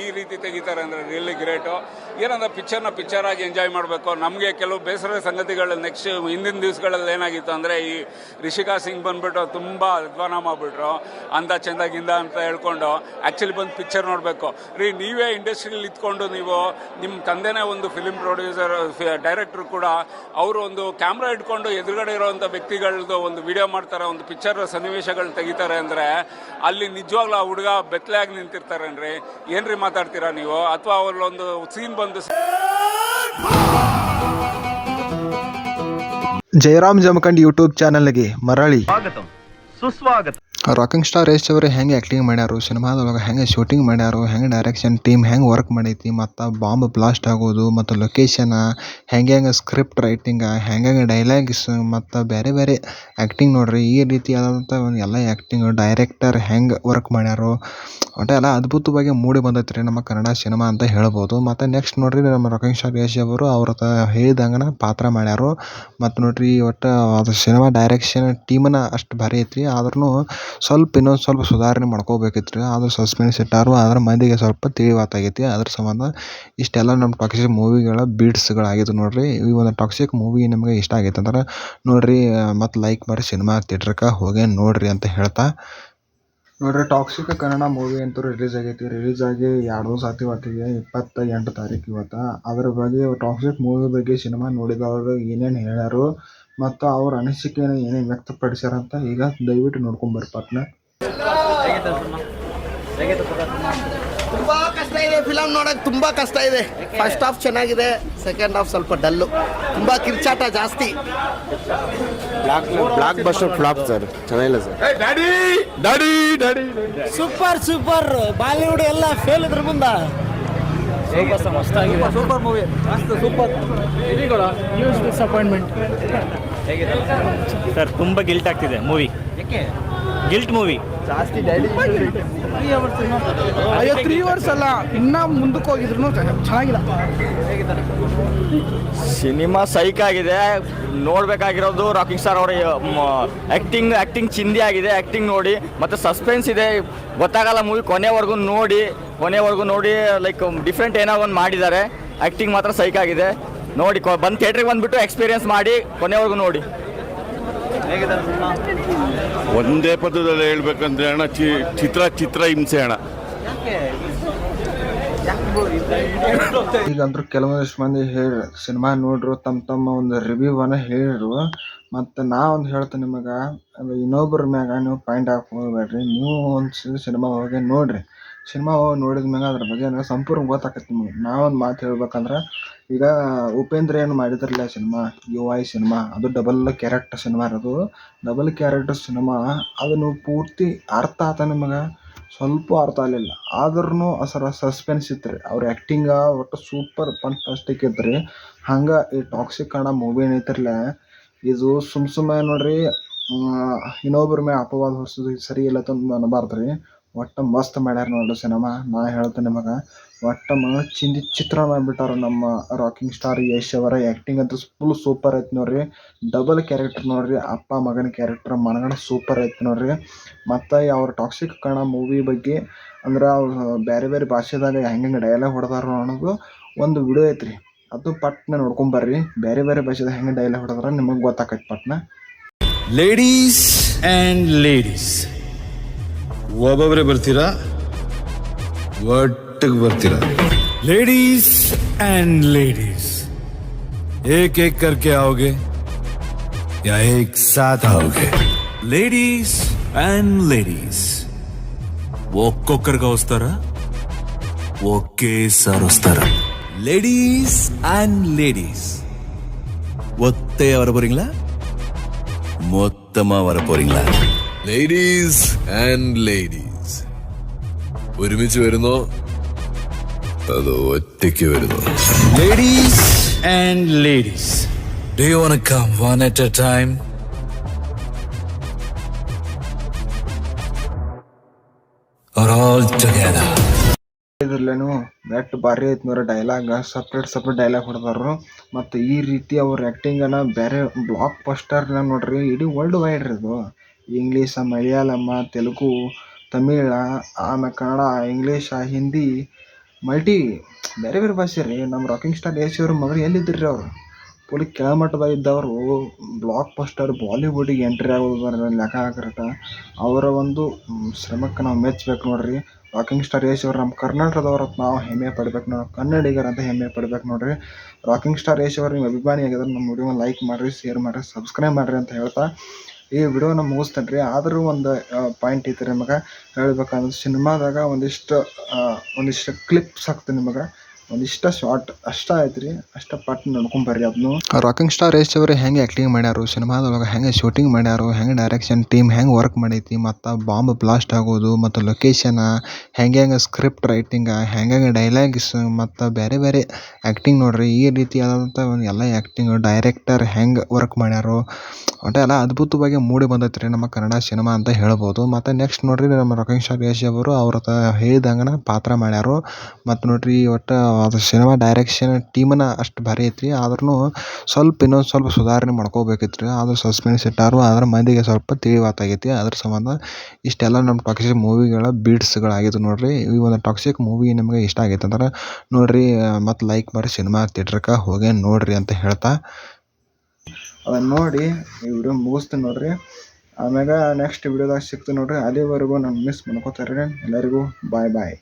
ಈ ರೀತಿ ತೆಗಿತಾರೆ ಅಂದರೆ ರಿಯಲಿ ಗ್ರೇಟು. ಏನಂದ್ರೆ ಪಿಕ್ಚರ್ ಆಗಿ ಎಂಜಾಯ್ ಮಾಡಬೇಕು. ನಮಗೆ ಕೆಲವು ಬೇಸರದ ಸಂಗತಿಗಳು ನೆಕ್ಸ್ಟ್ ಹಿಂದಿನ ದಿವಸಗಳಲ್ಲಿ ಏನಾಗಿತ್ತು ಅಂದರೆ ಈ ರಿಷಿಕಾ ಸಿಂಗ್ ಬಂದುಬಿಟ್ಟು ತುಂಬ ಅಧ್ವಾನ ಮಾಡಿಬಿಟ್ರು. ಅಂದ ಚೆಂದಾಗಿಂದ ಅಂತ ಹೇಳ್ಕೊಂಡು ಆ್ಯಕ್ಚುಲಿ ಬಂದು ಪಿಕ್ಚರ್ ನೋಡಬೇಕು ನೀವೇ ಇಂಡಸ್ಟ್ರಿಯಲ್ಲಿ ಇದ್ಕೊಂಡು ನೀವು ನಿಮ್ಮ ತಂದೆನೇ ಒಂದು ಫಿಲಿಮ್ ಪ್ರೊಡ್ಯೂಸರ್ ಡೈರೆಕ್ಟ್ರು ಕೂಡ ಅವರು ಒಂದು ಕ್ಯಾಮ್ರಾ ಇಟ್ಕೊಂಡು ಎದುರುಗಡೆ ಇರೋವಂಥ ವ್ಯಕ್ತಿಗಳದ್ದು ಒಂದು ವಿಡಿಯೋ ಮಾಡ್ತಾರೆ, ಒಂದು ಪಿಕ್ಚರ್ ಸನ್ನಿವೇಶಗಳು ತೆಗಿತಾರೆ ಅಂದರೆ ಅಲ್ಲಿ ನಿಜವಾಗ್ಲೂ ಆ ಹುಡುಗ ಬೆತ್ತಲಾಗಿ ನಿಂತಿರ್ತಾರೇನ್ರಿ. ಏನ್ರಿ ಮಾತಾಡ್ತೀರಾ ನೀವು? ಅಥವಾ ಅವ್ರಲ್ಲೊಂದು ಸೀನ್ ಬಂದು ಜಯರಾಮ್ ಜಮಖಂಡಿ ಯೂಟ್ಯೂಬ್ ಚಾನಲ್ಗೆ ಮರಳಿ ಸುಸ್ವಾಗತ. ರಾಕಿಂಗ್ ಸ್ಟಾರ್ ಯಶ್ ಅವರು ಹೆಂಗೆ ಆ್ಯಕ್ಟಿಂಗ್ ಮಾಡ್ಯಾರು, ಸಿನಿಮಾದೊಳಗೆ ಹೆಂಗೆ ಶೂಟಿಂಗ್ ಮಾಡ್ಯಾರು, ಹೆಂಗೆ ಡೈರೆಕ್ಷನ್ ಟೀಮ್ ಹೆಂಗೆ ವರ್ಕ್ ಮಾಡೈತಿ, ಮತ್ತು ಬಾಂಬ್ ಬ್ಲಾಸ್ಟ್ ಆಗೋದು, ಮತ್ತು ಲೊಕೇಶನ್ ಹೆಂಗೆ ಸ್ಕ್ರಿಪ್ಟ್ ರೈಟಿಂಗ, ಹೆಂಗೆ ಡೈಲಾಗ್ಸ್, ಮತ್ತು ಬೇರೆ ಬೇರೆ ಆ್ಯಕ್ಟಿಂಗ್ ನೋಡ್ರಿ. ಈ ರೀತಿಯಾದಂಥ ಎಲ್ಲ ಆ್ಯಕ್ಟಿಂಗ್ ಡೈರೆಕ್ಟರ್ ಹೆಂಗೆ ವರ್ಕ್ ಮಾಡ್ಯಾರು ಒಟ್ಟು ಎಲ್ಲ ಅದ್ಭುತವಾಗಿ ಮೂಡಿ ಬಂದೈತೆ ರೀ ನಮ್ಮ ಕನ್ನಡ ಸಿನಿಮಾ ಅಂತ ಹೇಳ್ಬೋದು. ಮತ್ತು ನೆಕ್ಸ್ಟ್ ನೋಡ್ರಿ ನಮ್ಮ ರಾಕಿಂಗ್ ಸ್ಟಾರ್ ಯಶ್ ಅವರು ಅವ್ರ ಹೇಳಿದಂಗನ ಪಾತ್ರ ಮಾಡ್ಯಾರು. ಮತ್ತು ನೋಡ್ರಿ ಒಟ್ಟು ಅದು ಸಿನಿಮಾ ಡೈರೆಕ್ಷನ್ ಟೀಮನ್ನ ಅಷ್ಟು ಭಾರಿ ಐತ್ರಿ. ಆದ್ರೂ ಇನ್ನೊಂದು ಸ್ವಲ್ಪ ಸುಧಾರಣೆ ಮಾಡ್ಕೋಬೇಕಿತ್ತು ರೀ. ಆದರೂ ಸಸ್ಪೆನ್ಸ್ ಇಟ್ಟಾರು, ಆದ್ರೆ ಮಂದಿಗೆ ಸ್ವಲ್ಪ ತಿಳಿವಾತಾಗೈತಿ. ಅದ್ರ ಸಂಬಂಧ ಇಷ್ಟೆಲ್ಲ ನಮ್ಮ ಟಾಕ್ಸಿಕ್ ಮೂವಿಗಳ ಬೀಟ್ಸ್ಗಳಾಗಿತ್ತು ನೋಡ್ರಿ. ಈ ಒಂದು ಟಾಕ್ಸಿಕ್ ಮೂವಿ ನಿಮಗೆ ಇಷ್ಟ ಆಗೈತೆ ಅಂದ್ರೆ ನೋಡ್ರಿ, ಮತ್ತು ಲೈಕ್ ಮಾಡಿ ಸಿನಿಮಾ ಥಿಯೇಟ್ರಿಗೆ ಹೋಗಿ ನೋಡ್ರಿ ಅಂತ ಹೇಳ್ತಾ ನೋಡ್ರಿ. ಟಾಕ್ಸಿಕ್ ಕನ್ನಡ ಮೂವಿ ಅಂತೂ ರಿಲೀಸ್ ಆಗೈತಿ. ರಿಲೀಸ್ ಆಗಿ 2 ಸಾತಿ ಹೊತ್ತಿಗೆ 28 ತಾರೀಕು ಇವತ್ತು. ಅದ್ರ ಬಗ್ಗೆ ಟಾಕ್ಸಿಕ್ ಮೂವಿ ಬಗ್ಗೆ ಸಿನಿಮಾ ನೋಡಿದವರು ಏನೇನು ಹೇಳ್ಯಾರು ಮತ್ತು ಅವ್ರ ಅನಿಸಿಕೆಯನ್ನು ಏನೇನು ವ್ಯಕ್ತಪಡಿಸ್ಯಾರಂತ ಈಗ ದಯವಿಟ್ಟು ನೋಡ್ಕೊಂಬರ್ರಿ ಪಾಟ್ನ. ತುಂಬಾ ಕಷ್ಟ ಇದೆ ಫಿಲಮ್ ನೋಡಕ್, ತುಂಬಾ ಕಷ್ಟ ಇದೆ. ಫಸ್ಟ್ ಹಾಫ್ ಚೆನ್ನಾಗಿದೆ, ಸೆಕೆಂಡ್ ಹಾಫ್ ಸ್ವಲ್ಪ ಡಲ್ಲು, ತುಂಬಾ ಕಿರ್ಚಾಟ ಜಾಸ್ತಿ. ಬ್ಲಾಕ್ ಬಸ್ಟರ್ ಫ್ಲಾಪ್ ಸರ್, ಚೆನ್ನಾಗಿಲ್ಲ ಸರ್. ಸೂಪರ್ ಬಾಲಿವುಡ್ ಎಲ್ಲ ಫೇಲ್ ಇದ್ರ ಮುಂದ. Super movie, super. Disappointment sir, ತುಂಬ ಗಿಲ್ಟ್ ಆಗ್ತಿದೆ ಮೂವಿ. ಗಿಲ್ಟ್ ಮೂವಿ ಜಾಸ್ತಿ 3 ವರ್ಷ ಅಲ್ಲ, ಇನ್ನ ಮುಂದಕ್ಕೆ ಹೋಗಿದ್ರು ಚೆನ್ನಾಗಿಲ್ಲ. ಸಿನಿಮಾ ಸೈಕ್ ಆಗಿದೆ. ನೋಡ್ಬೇಕಾಗಿರೋದು ರಾಕಿಂಗ್ ಸ್ಟಾರ್ ಅವರ ಆ್ಯಕ್ಟಿಂಗ್ ಚಿಂದಿ ಆಗಿದೆ. ಆ್ಯಕ್ಟಿಂಗ್ ನೋಡಿ, ಮತ್ತು ಸಸ್ಪೆನ್ಸ್ ಇದೆ, ಗೊತ್ತಾಗಲ್ಲ ಮೂವಿ ಕೊನೆವರೆಗೂ ನೋಡಿ ಲೈಕ್ ಡಿಫ್ರೆಂಟ್ ಏನೋ ಒಂದು ಮಾಡಿದ್ದಾರೆ. ಆ್ಯಕ್ಟಿಂಗ್ ಮಾತ್ರ ಸೈಕ್ ಆಗಿದೆ. ನೋಡಿ ಬಂದು ಥಿಯೇಟ್ರಿಗೆ ಬಂದುಬಿಟ್ಟು ಎಕ್ಸ್ಪೀರಿಯನ್ಸ್ ಮಾಡಿ ಕೊನೆವರೆಗೂ ನೋಡಿ. ಒಂದೇ ಪದದಲ್ಲಿ ಹೇಳ್ಬೇಕಂದ್ರೆ ಅಣ್ಣ, ಚಿತ್ರ ಹಿಂಸೆ ಅಣ್ಣ. ಈಗಂದ್ರೂ ಕೆಲವೊಂದಿಷ್ಟು ಮಂದಿ ಸಿನಿಮಾ ನೋಡ್ರು, ತಮ್ಮ ಒಂದು ರಿವ್ಯೂವನ್ನು ಹೇಳಿರು. ಮತ್ತು ನಾ ಒಂದು ಹೇಳ್ತೇನೆ ನಿಮಗೆ, ಇನ್ನೊಬ್ಬರ ಮ್ಯಾಗ ನೀವು ಪಾಯಿಂಟ್ ಹಾಕೋಬೇಡ್ರಿ. ನೀವು ಒಂದು ಸಿನಿಮಾ ಹೋಗಿ ನೋಡ್ರಿ. ಸಿನಿಮಾ ಹೋಗಿ ನೋಡಿದ ಮ್ಯಾಗ ಅದ್ರ ಬಗ್ಗೆ ನನಗೆ ಸಂಪೂರ್ಣ ಗೊತ್ತಾಕೈತಿ ನಿಮಗೆ. ನಾವೊಂದು ಮಾತು ಹೇಳ್ಬೇಕಂದ್ರೆ, ಈಗ ಉಪೇಂದ್ರ ಏನು ಮಾಡಿದ್ರಲ್ಲ ಸಿನಿಮಾ, UI ಸಿನಿಮಾ, ಅದು ಡಬಲ್ ಕ್ಯಾರೆಕ್ಟರ್ ಸಿನಿಮಾ ಇರೋದು. ಡಬಲ್ ಕ್ಯಾರೆಕ್ಟರ್ ಸಿನಿಮಾ ಅದು ನೀವು ಪೂರ್ತಿ ಅರ್ಥ ಆತ ನಿಮಗೆ? ಸ್ವಲ್ಪ ಅರ್ಥ ಆಗಲಿಲ್ಲ. ಆದ್ರೂ ಸಸ್ಪೆನ್ಸ್ ಇತ್ತು ರೀ. ಅವ್ರ ಆ್ಯಕ್ಟಿಂಗ ಒಟ್ಟು ಸೂಪರ್ ಫಂಟಾಸ್ಟಿಕ್ ಇತ್ತು ರೀ. ಹಂಗೆ ಈ ಟಾಕ್ಸಿಕ್ ಕನ್ನಡ ಮೂವಿ ಏನೈತಿರಲ್ಲ, ಇದು ಸುಮ್ಮನೆ ನೋಡ್ರಿ ಇನ್ನೊಬ್ಬರ ಮೇಲೆ ಅಪವಾದ ಹೊರಿಸೋದು ಸರಿ ಇಲ್ಲ ಅಂತ ಅನ್ನಬಾರ್ದು ರೀ. ಒಟ್ಟು ಮಸ್ತ್ ಮಾಡ್ಯಾರ ನೋಡ್ರಿ ಸಿನಿಮಾ. ನಾ ಹೇಳ್ತೇನೆ ನಿಮಗೆ, ಒಟ್ಟು ಚಿತ್ರ ಮಾಡಿಬಿಟ್ಟಾರ ನಮ್ಮ ರಾಕಿಂಗ್ ಸ್ಟಾರ್ ಯಶ್ ಅವರ. ಆ್ಯಕ್ಟಿಂಗ್ ಅಂತೂ ಫುಲ್ ಸೂಪರ್ ಐತಿ ನೋಡ್ರಿ. ಡಬಲ್ ಕ್ಯಾರೆಕ್ಟರ್ ನೋಡ್ರಿ, ಅಪ್ಪ ಮಗನ ಕ್ಯಾರೆಕ್ಟರ್ ಮನಗಣ ಸೂಪರ್ ಐತಿ ನೋಡ್ರಿ. ಮತ್ತು ಅವ್ರ ಟಾಕ್ಸಿಕ್ ಕನ್ನಡ ಮೂವಿ ಬಗ್ಗೆ ಅಂದ್ರೆ ಅವ್ರು ಬೇರೆ ಭಾಷೆದಾಗ ಹೆಂಗೆ ಡೈಲಾಗ್ ಹೊಡೆದಾರ ಅನ್ನೋದು ಒಂದು ವಿಡಿಯೋ ಐತ್ರಿ. ಅದು ಪಟ್ನ ನೋಡ್ಕೊಂಬರ್ರಿ. ಬೇರೆ ಭಾಷೆದಾಗ ಹೆಂಗೆ ಡೈಲಾಗ್ ಹೊಡೆದಾರ ನಿಮಗೆ ಗೊತ್ತಾಕೈತಿ ಪಟ್ನ. ಲೇಡೀಸ್ ಆ್ಯಂಡ್ ಲೇಡೀಸ್, ಒಬ್ಬೊಬ್ಬರೇ ಬರ್ತೀರಾ, ಒಟ್ಟಿಗೆ ಬರ್ತೀರಾ? ಲೇಡೀಸ್ ಆ್ಯಂಡ್ ಲೇಡೀಸ್, एक एक करके आओगे या एक साथ आओगे? లేడీస్ అండ్ లేడీస్ ఒక్కొక్కరుగా వస్తారా, ఒకేసారి వస్తారా? లేడీస్ అండ్ లేడీస్ ஒத்தையா வர போறீங்களா, மொத்தமா வர போறீங்களா? ലേഡീസ് ആൻഡ് ലേഡീസ് ഒരുമിച്ച് വരുന്നോ അതോ ഒറ്റയ്ക്ക് വരുന്നോ? Ladies and ladies, do you want to come one at a time or all together? ಇದ್ರಲ್ಲೇನು ಎಷ್ಟು ಭಾರಿ ಐತಿ ನೋಡ್ರಿ. ಡೈಲಾಗ್ ಸಪ್ರೇಟ್ ಡೈಲಾಗ್ ಹೊಡೆದಾರು. ಮತ್ತು ಈ ರೀತಿ ಅವ್ರ ಆ್ಯಕ್ಟಿಂಗನ್ನು ಬೇರೆ ಬ್ಲಾಕ್ ಬಸ್ಟರ್ನ ನೋಡ್ರಿ. ಇಡೀ ವರ್ಲ್ಡ್ ವೈಡ್ ರೀ ಇದು. ಇಂಗ್ಲೀಷ, ಮಲಯಾಳಮ, ತೆಲುಗು, ತಮಿಳ, ಆಮೇಲೆ ಕನ್ನಡ, ಇಂಗ್ಲೀಷ, ಹಿಂದಿ, ಮಲ್ಟಿ ಬೇರೆ ಬೇರೆ ಭಾಷೆ ರೀ. ನಮ್ಮ ರಾಕಿಂಗ್ ಸ್ಟಾರ್ ಯಶ್ ಅವ್ರ ಮಗಳು ಎಲ್ಲಿದ್ದರು ರೀ ಅವರು? ಪುಲಿ ಕೆಳಮಟ್ಟದಾಗ ಇದ್ದವರು ಬ್ಲಾಕ್ ಬಸ್ಟರ್ ಬಾಲಿವುಡ್ಗೆ ಎಂಟ್ರಿ ಆಗೋದು ಲೆಕ್ಕ ಹಾಕಿರಟ. ಅವರ ಒಂದು ಶ್ರಮಕ್ಕೆ ನಾವು ಮೆಚ್ಚಬೇಕು ನೋಡ್ರಿ. ರಾಕಿಂಗ್ ಸ್ಟಾರ್ ಯಶ್ ಅವ್ರು ನಮ್ಮ ಕರ್ನಾಟಕದವ್ರ ನಾವು ಹೆಮ್ಮೆ ಪಡ್ಬೇಕು, ನಾವು ಕನ್ನಡಿಗರ ಅಂತ ಹೆಮ್ಮೆ ಪಡ್ಬೇಕು ನೋಡ್ರಿ. ರಾಕಿಂಗ್ ಸ್ಟಾರ್ ಯಶ್ ಅವ್ರು ನಿಮ್ಮ ಅಭಿಮಾನಿ ಆಗಿದ್ರೆ ನಮ್ಮ ವಿಡಿಯೋನ ಲೈಕ್ ಮಾಡಿರಿ, ಶೇರ್ ಮಾಡಿರಿ, ಸಬ್ಸ್ಕ್ರೈಬ್ ಮಾಡಿರಿ ಅಂತ ಹೇಳ್ತಾ ಈ ವಿಡಿಯೋನ ಮುಗಿಸ್ತೇನೆ ರೀ. ಆದರೂ ಒಂದು ಪಾಯಿಂಟ್ ಐತೆ ರೀ ನಿಮಗೆ ಹೇಳ್ಬೇಕಂದ್ರೆ, ಸಿನಿಮಾದಾಗ ಒಂದಿಷ್ಟು ಕ್ಲಿಪ್ಸ್ ಹಾಕ್ತೀನಿ ನಿಮಗೆ, ಒಂದಿಷ್ಟ ಶಾರ್ಟ್ ಅಷ್ಟ ಐತೆ ರೀ, ಅಷ್ಟ ಪಟ್ಟು ನೋಡ್ಕೊಂಬರ್ರಿ. ಅದನ್ನು ರಾಕಿಂಗ್ ಸ್ಟಾರ್ ಯಶ್ ಅವರು ಹೆಂಗೆ ಆ್ಯಕ್ಟಿಂಗ್ ಮಾಡ್ಯಾರು, ಸಿನಿಮಾದೊಳಗೆ ಹೆಂಗೆ ಶೂಟಿಂಗ್ ಮಾಡ್ಯಾರು, ಹೆಂಗೆ ಡೈರೆಕ್ಷನ್ ಟೀಮ್ ಹೆಂಗೆ ವರ್ಕ್ ಮಾಡೈತಿ, ಮತ್ತು ಬಾಂಬ್ ಬ್ಲಾಸ್ಟ್ ಆಗೋದು, ಮತ್ತು ಲೊಕೇಶನ್ ಹೆಂಗೆ ಸ್ಕ್ರಿಪ್ಟ್ ರೈಟಿಂಗ, ಹೆಂಗೆ ಡೈಲಾಗ್ಸ್, ಮತ್ತು ಬೇರೆ ಬೇರೆ ಆ್ಯಕ್ಟಿಂಗ್ ನೋಡ್ರಿ. ಈ ರೀತಿಯಾದಂಥ ಒಂದು ಎಲ್ಲ ಆ್ಯಕ್ಟಿಂಗ್ ಡೈರೆಕ್ಟರ್ ಹೆಂಗೆ ವರ್ಕ್ ಮಾಡ್ಯಾರೋ ಒಟ್ಟು ಎಲ್ಲ ಅದ್ಭುತವಾಗಿ ಮೂಡಿ ಬಂದೈತೆ ರೀ ನಮ್ಮ ಕನ್ನಡ ಸಿನಿಮಾ ಅಂತ ಹೇಳ್ಬೋದು. ಮತ್ತು ನೆಕ್ಸ್ಟ್ ನೋಡ್ರಿ, ನಮ್ಮ ರಾಕಿಂಗ್ ಸ್ಟಾರ್ ಯಶ್ ಅವರು ಅವ್ರ ಹೇಳಿದಂಗನ ಪಾತ್ರ ಮಾಡ್ಯಾರು. ಮತ್ತು ನೋಡ್ರಿ ಒಟ್ಟು ಅದು ಸಿನಿಮಾ ಡೈರೆಕ್ಷನ್ ಟೀಮನ್ನ ಅಷ್ಟು ಭಾರಿ ಐತ್ರಿ. ಆದ್ರೂ ಇನ್ನೊಂದು ಸ್ವಲ್ಪ ಸುಧಾರಣೆ ಮಾಡ್ಕೋಬೇಕಿತ್ತು ರೀ. ಆದರೂ ಸಸ್ಪೆನ್ಸ್ ಇಟ್ಟಾರು, ಆದ್ರೆ ಮಂದಿಗೆ ಸ್ವಲ್ಪ ತಿಳಿವಾತಾಗೈತಿ. ಅದ್ರ ಸಂಬಂಧ ಇಷ್ಟೆಲ್ಲ ನಮ್ಮ ಟಾಕ್ಸಿಕ್ ಮೂವಿಗಳ ಬೀಟ್ಸ್ಗಳಾಗಿದ್ದು ನೋಡ್ರಿ. ಈ ಒಂದು ಟಾಕ್ಸಿಕ್ ಮೂವಿ ನಿಮಗೆ ಇಷ್ಟ ಆಗೈತೆ ಅಂದ್ರೆ ನೋಡ್ರಿ, ಮತ್ತು ಲೈಕ್ ಮಾಡಿ ಸಿನಿಮಾ ಥಿಯೇಟ್ರಿಗೆ ಹೋಗಿ ನೋಡ್ರಿ ಅಂತ ಹೇಳ್ತಾ ಅದನ್ನು ನೋಡಿ ಈ ವಿಡಿಯೋ ಮುಗಿಸ್ತೀನಿ ನೋಡ್ರಿ. ಆಮ್ಯಾಗ ನೆಕ್ಸ್ಟ್ ವಿಡಿಯೋದಾಗ ಸಿಗ್ತೀನಿ ನೋಡ್ರಿ. ಅಲ್ಲಿವರೆಗೂ ನಾನು ಮಿಸ್ ಮಾಡ್ಕೋತಾರೆ. ಎಲ್ಲರಿಗೂ ಬಾಯ್ ಬಾಯ್.